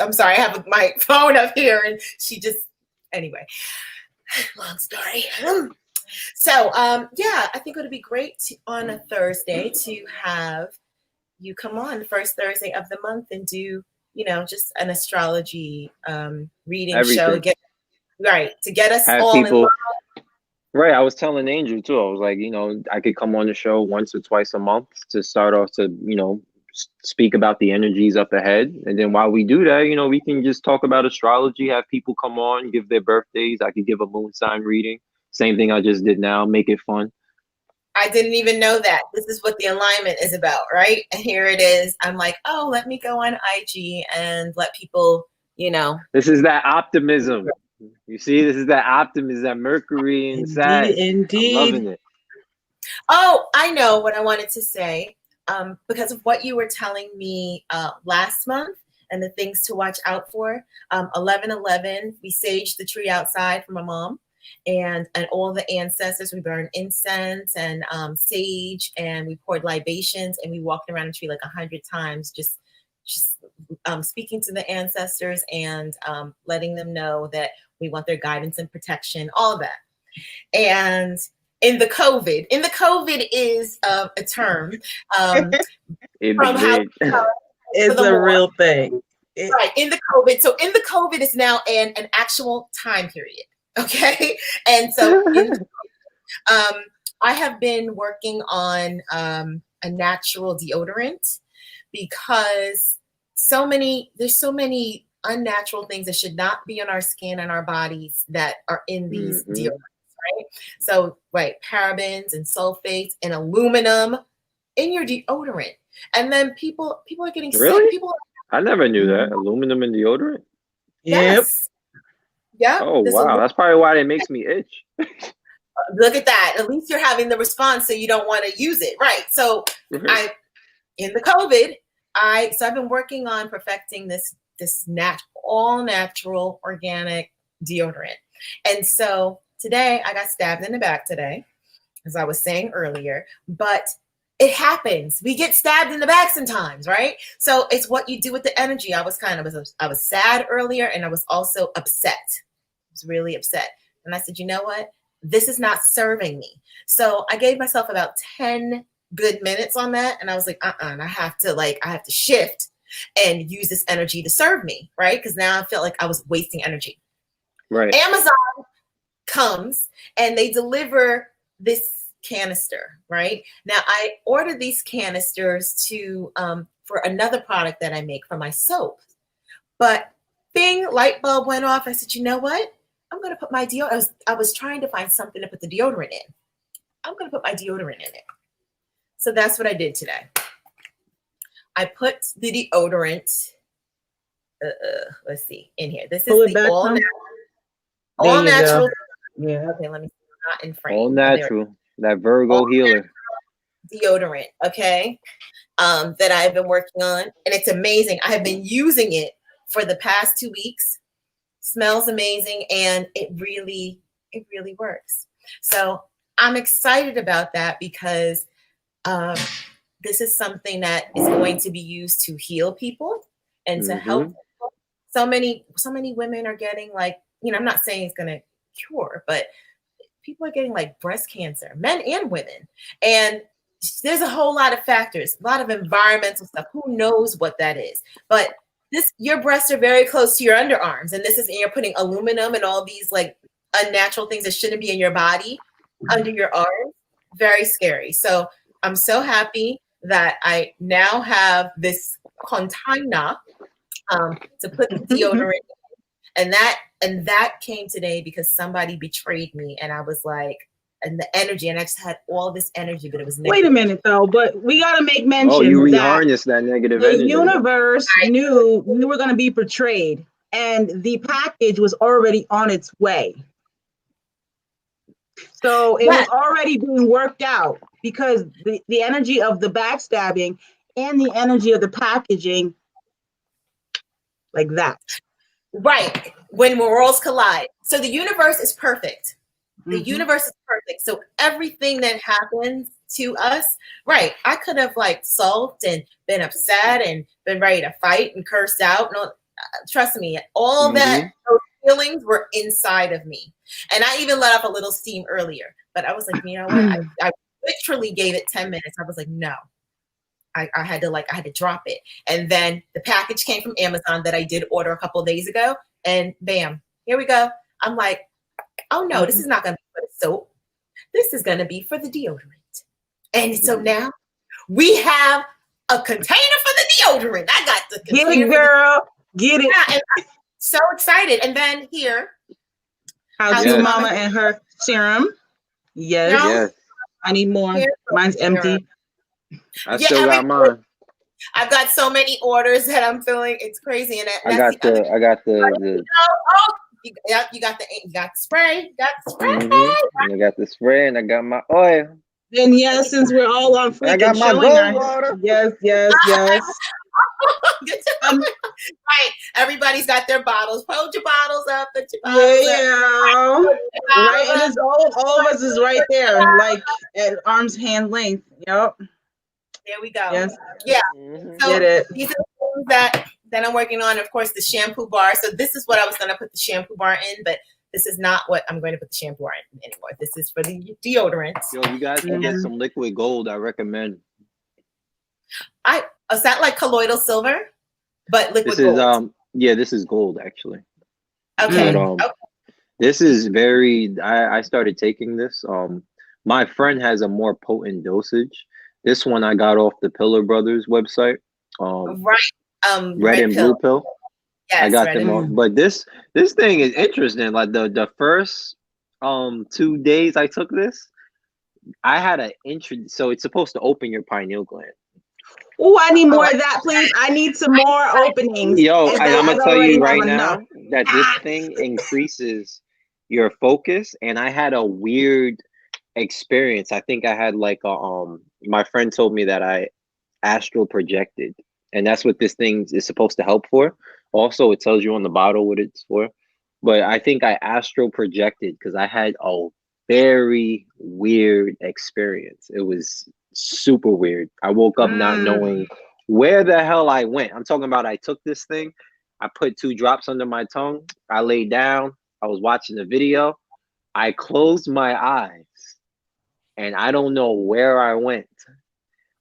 I'm sorry, I have my phone up here, and she just anyway. Long story. So yeah, I think it would be great on a Thursday to have you come on the first Thursday of the month and do, just an astrology reading show. To get us have all people involved. Right. I was telling Angel too. I was like, I could come on the show once or twice a month to start off to, speak about the energies up ahead. And then while we do that, we can just talk about astrology, have people come on, give their birthdays. I could give a moon sign reading. Same thing I just did now, make it fun. I didn't even know that. This is what the alignment is about, right? And here it is. I'm like, oh, let me go on IG and let people you know. This is that optimism. You see, this is that optimism, that Mercury and Sag. I'm loving it. Oh, I know what I wanted to say. Because of what you were telling me last month and the things to watch out for. 11/11, we saged the tree outside for my mom and all the ancestors. We burned incense and sage, and we poured libations, and we walked around the tree like 100 times, just speaking to the ancestors and letting them know that we want their guidance and protection, all of that. And in the COVID is a term from how it's a real thing. Right, in the COVID. So in the COVID is now an actual time period. Okay. And so I have been working on a natural deodorant because there's so many unnatural things that should not be on our skin and our bodies that are in these deodorants, right? So, right, parabens and sulfates and aluminum in your deodorant. And then people are getting sick. I never knew that. Aluminum in deodorant? Yes. Yep. Oh, wow. That's probably why it makes me itch. Look at that. At least you're having the response, so you don't want to use it. Right. So in the COVID, I've been working on perfecting this all natural organic deodorant. And so today I got stabbed in the back today, as I was saying earlier, but it happens. We get stabbed in the back sometimes, right? So it's what you do with the energy. I was sad earlier, and I was also upset. I was really upset. And I said, you know what? This is not serving me. So I gave myself about 10 good minutes on that. And I was like, and I have to shift and use this energy to serve me, right? Because now I felt like I was wasting energy. Right. Amazon comes and they deliver this canister, right? Now I ordered these canisters to for another product that I make for my soap, but bing, light bulb went off. I said, you know what? I'm gonna put my deodorant. I was trying to find something to put the deodorant in. I'm gonna put my deodorant in it. So that's what I did today. I put the deodorant. Let's see in here. This is the all natural. Yeah. Okay, let me see. Not in frame. All natural. That Virgo healer deodorant, okay, that I've been working on, and it's amazing. I have been using it for the past 2 weeks. Smells amazing, and it really works. So I'm excited about that because this is something that is going to be used to heal people and to help people. So many women are getting I'm not saying it's going to cure, but people are getting breast cancer, men and women. And there's a whole lot of factors, a lot of environmental stuff. Who knows what that is? But your breasts are very close to your underarms. And you're putting aluminum and all these unnatural things that shouldn't be in your body under your arms. Very scary. So I'm so happy that I now have this container to put the deodorant in. And that came today because somebody betrayed me, and I was and the energy, and I just had all this energy, but it was negative. Wait a minute though, but we gotta make mention. Oh, you reharnessed that negative energy. The universe knew we were gonna be betrayed, and the package was already on its way. So it was already being worked out because the energy of the backstabbing and the energy of the packaging, like that. Right. When worlds collide. So the universe is perfect. The universe is perfect. So everything that happens to us, right. I could have sulked and been upset and been ready to fight and cursed out. No, trust me, all that, those feelings were inside of me. And I even let off a little steam earlier, but I was like, you know what? I literally gave it 10 minutes. I was like, no. I had to drop it. And then the package came from Amazon that I did order a couple of days ago, and bam, here we go. I'm like, oh no, this is not going to be for the soap. This is going to be for the deodorant. And so now we have a container for the deodorant. I got the container. Get it, girl. Get it. Yeah, and I'm so excited. And then here. How's your mama and her serum? Yes. I need more. Mine's empty. I still got mine. I've got so many orders that I'm feeling it's crazy. And I got the you got the spray. You got the spray. I got the spray and I got my oil. And yes, since we're all on I freaking got my showing gold our water. yes. Right. Everybody's got their bottles. Hold your bottles up. Put your bottles up. Right, and it's all of us is right there, like at arm's hand length. Yep. There we go. Yes. Yeah. So Get it. these are the things that I'm working on. Of course, the shampoo bar. So this is what I was going to put the shampoo bar in, but this is not what I'm going to put the shampoo bar in anymore. This is for the deodorants. Yo, you guys can get some liquid gold. I recommend. Is that like colloidal silver, but liquid This gold? is this is gold actually. Okay. But, this is very. I started taking this. My friend has a more potent dosage. This one I got off the Pillar Brothers website. Right. Red and blue pill. Yes, I got them all. But this thing is interesting. Like the first 2 days I took this, I had an so it's supposed to open your pineal gland. Oh, I need more of that, please. I need some more openings. Yo, and I'm gonna tell you right now that this thing increases your focus. And I had a weird experience. I think I had like my friend told me that I astral projected, and that's what this thing is supposed to help for. Also, it tells you on the bottle what it's for. But I think I astral projected because I had a very weird experience. It was super weird. I woke up not knowing where the hell I went. I'm talking about I took this thing, I put 2 drops under my tongue, I laid down, I was watching the video, I closed my eyes, and I don't know where I went,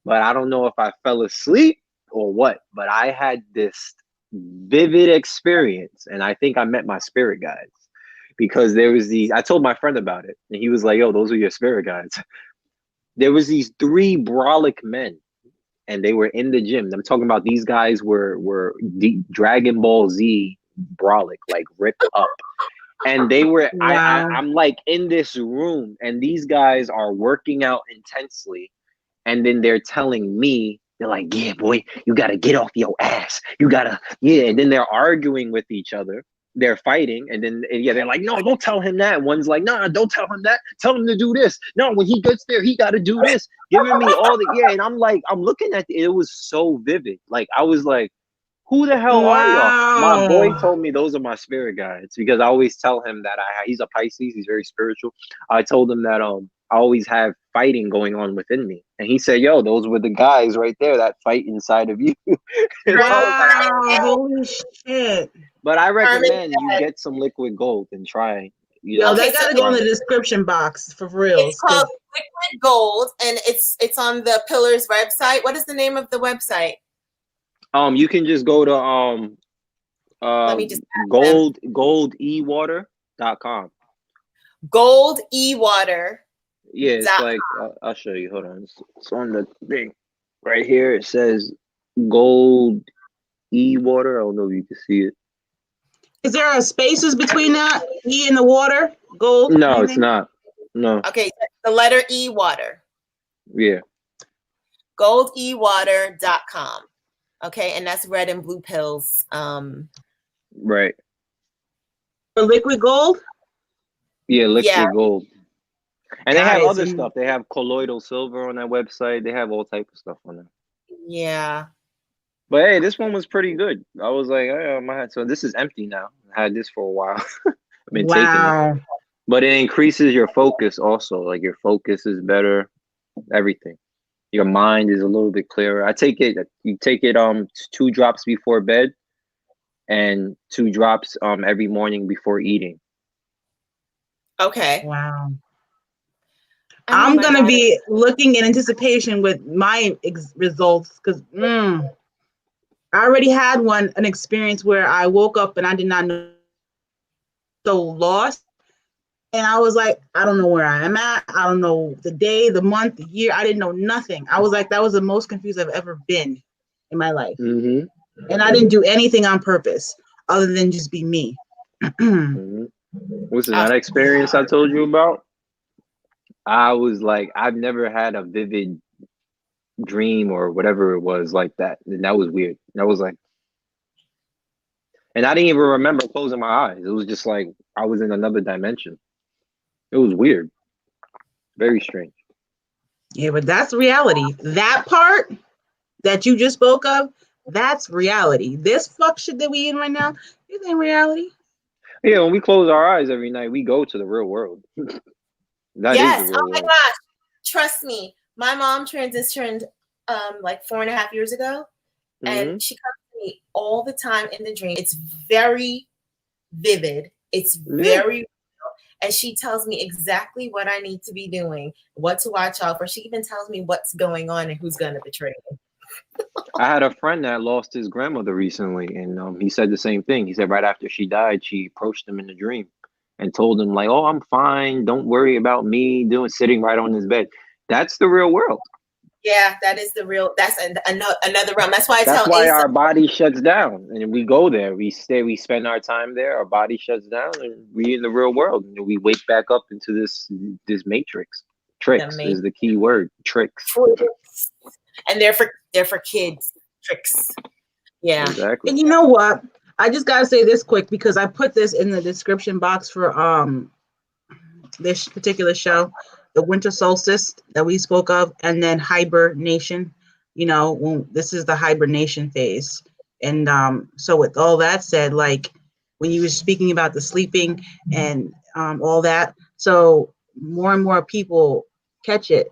but I don't know if I fell asleep or what, but I had this vivid experience, and I think I met my spirit guides because there was these. I told my friend about it, and he was like, "Yo, those are your spirit guides." There was these 3 brolic men, and they were in the gym. I'm talking about these guys were Dragon Ball Z brolic, like ripped up. And they were, I'm like in this room, and these guys are working out intensely. And then they're telling me, they're like, yeah, boy, you got to get off your ass. You got to, yeah. And then they're arguing with each other. They're fighting. And then, they're like, no, don't tell him that. One's like, nah, don't tell him that. Tell him to do this. No, when he gets there, he got to do this. Giving me all the, And I'm like, I'm looking at it. It was so vivid. Like, I was like, who the hell are y'all? My boy told me those are my spirit guides because I always tell him that he's a Pisces. He's very spiritual. I told him that I always have fighting going on within me. And he said, yo, those were the guys right there that fight inside of you. Wow, holy shit. But I recommend you get some liquid gold and try. Yo, they got to go in the description box for real. It's called Liquid Gold, and it's on the Pillars website. What is the name of the website? You can just go to let me just goldewater.com. Goldewater. Yeah, it's like I'll show you. Hold on, it's on the thing right here. It says Gold E-Water. I don't know if you can see it. Is there spaces between that E and the water? Gold? No, it's not. No. Okay, the letter E water. Yeah. Goldewater.com. Okay, and that's red and blue pills. Right. For liquid gold? Yeah, liquid gold. And they have other stuff. They have colloidal silver on that website. They have all type of stuff on there. Yeah. But hey, this one was pretty good. I was like, so this is empty now. I had this for a while. I've been taking it. But it increases your focus also. Like your focus is better. Everything. Your mind is a little bit clearer. You take it 2 drops before bed and 2 drops every morning before eating. Okay. Wow. I'm going to be looking in anticipation with my results because I already had an experience where I woke up and I did not know, so lost. And I was like, I don't know where I am at. I don't know the day, the month, the year. I didn't know nothing. I was like, that was the most confused I've ever been in my life. Mm-hmm. And I didn't do anything on purpose other than just be me. Mm-hmm. What's that experience I told you about? I was like, I've never had a vivid dream or whatever it was like that. And that was weird. That was like, and I didn't even remember closing my eyes. It was just like I was in another dimension. It was weird. Very strange. Yeah, but that's reality. That part that you just spoke of, that's reality. This fuck shit that we in right now, this ain't reality. Yeah, when we close our eyes every night, we go to the real world. That is the real Oh my world. gosh. Trust me. My mom transitioned like 4.5 years ago. And she comes to me all the time in the dream. It's very vivid. It's very real. And she tells me exactly what I need to be doing, what to watch out for. She even tells me what's going on and who's going to betray me. I had a friend that lost his grandmother recently, and he said the same thing. He said right after she died, she approached him in the dream and told him like, "Oh, I'm fine. Don't worry about me." Sitting right on his bed. That's the real world. Yeah, that is the real. That's another realm. That's why I That's tell why Asa, our body shuts down, and we go there. We stay. We spend our time there. Our body shuts down, and we in the real world. And we wake back up into this matrix. Tricks is the key word. Tricks. And they're for kids. Tricks. Yeah. Exactly. And you know what? I just gotta say this quick because I put this in the description box for this particular show, the winter solstice that we spoke of, and then Hiber-Nation. You know, when this is the Hiber-Nation phase. And so with all that said, like when you were speaking about the sleeping and all that, so more and more people catch it.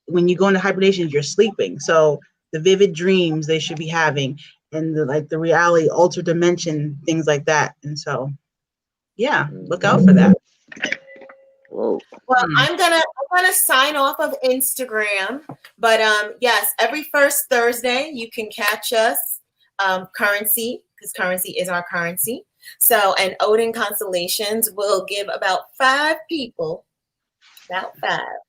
When you go into hibernation, you're sleeping. So the vivid dreams they should be having and the reality, alter dimension, things like that. And so, yeah, look out for that. Whoa. Well, I'm gonna sign off of Instagram, but yes, every first Thursday you can catch us. Currency, because currency is our currency. So, and Odin Constellations will give about 5 people,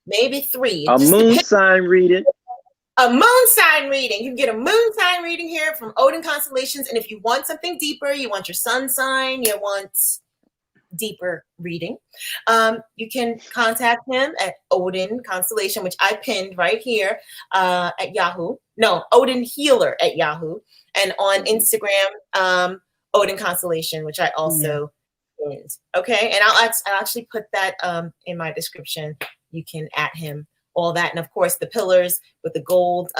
maybe 3. A moon sign reading. A moon sign reading. You can get a moon sign reading here from Odin Constellations, and if you want something deeper, you want your sun sign, you want deeper reading, you can contact him at Odin Constellation, which I pinned right here at Yahoo. No, Odin Healer at Yahoo, and on Instagram, Odin Constellation, which I also pinned. Okay, and I'll actually put that in my description. You can at him, all that, and of course the pillars with the gold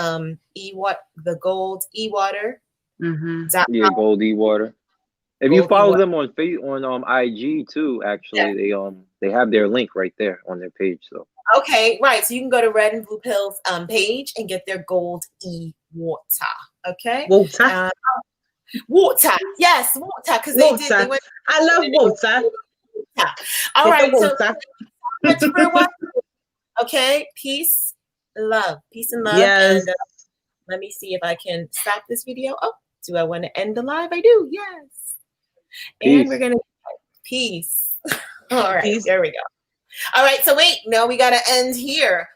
gold e-water. Yeah, gold e-water. If you follow them on IG too, actually, they have their link right there on their page. So okay, right. So you can go to Red and Blue Pills page and get their gold e-water. Okay, water. Water, yes, water, because they did. They went, I love water. All right, so much for watching. Okay, peace, love, and love. Yes. And let me see if I can stop this video. Oh, do I want to end the live? I do. Yes. Peace. And we're gonna peace. All right, Peace. there we go. All right, so wait, no, we gotta end here.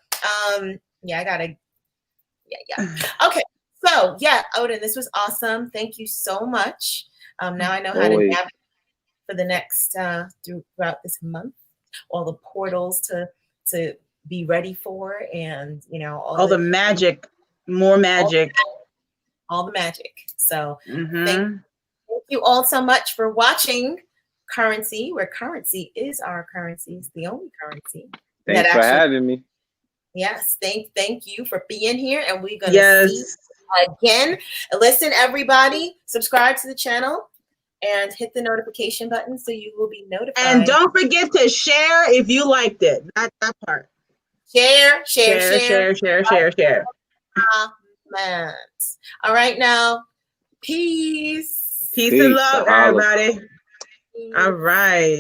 Yeah, I gotta. Yeah. Okay, so yeah, Odin, this was awesome. Thank you so much. Now I know how to navigate for the next throughout this month, all the portals to be ready for, and you know all the magic, more magic, all the magic. So thank you all so much for watching Currency, where currency is our currency. It's the only currency. Thanks for having me. Yes, thank you for being here, and we're gonna see you again. Listen, everybody, subscribe to the channel and hit the notification button so you will be notified. And don't forget to share if you liked it. That part. Share. All right, now, peace and love, everybody. All right.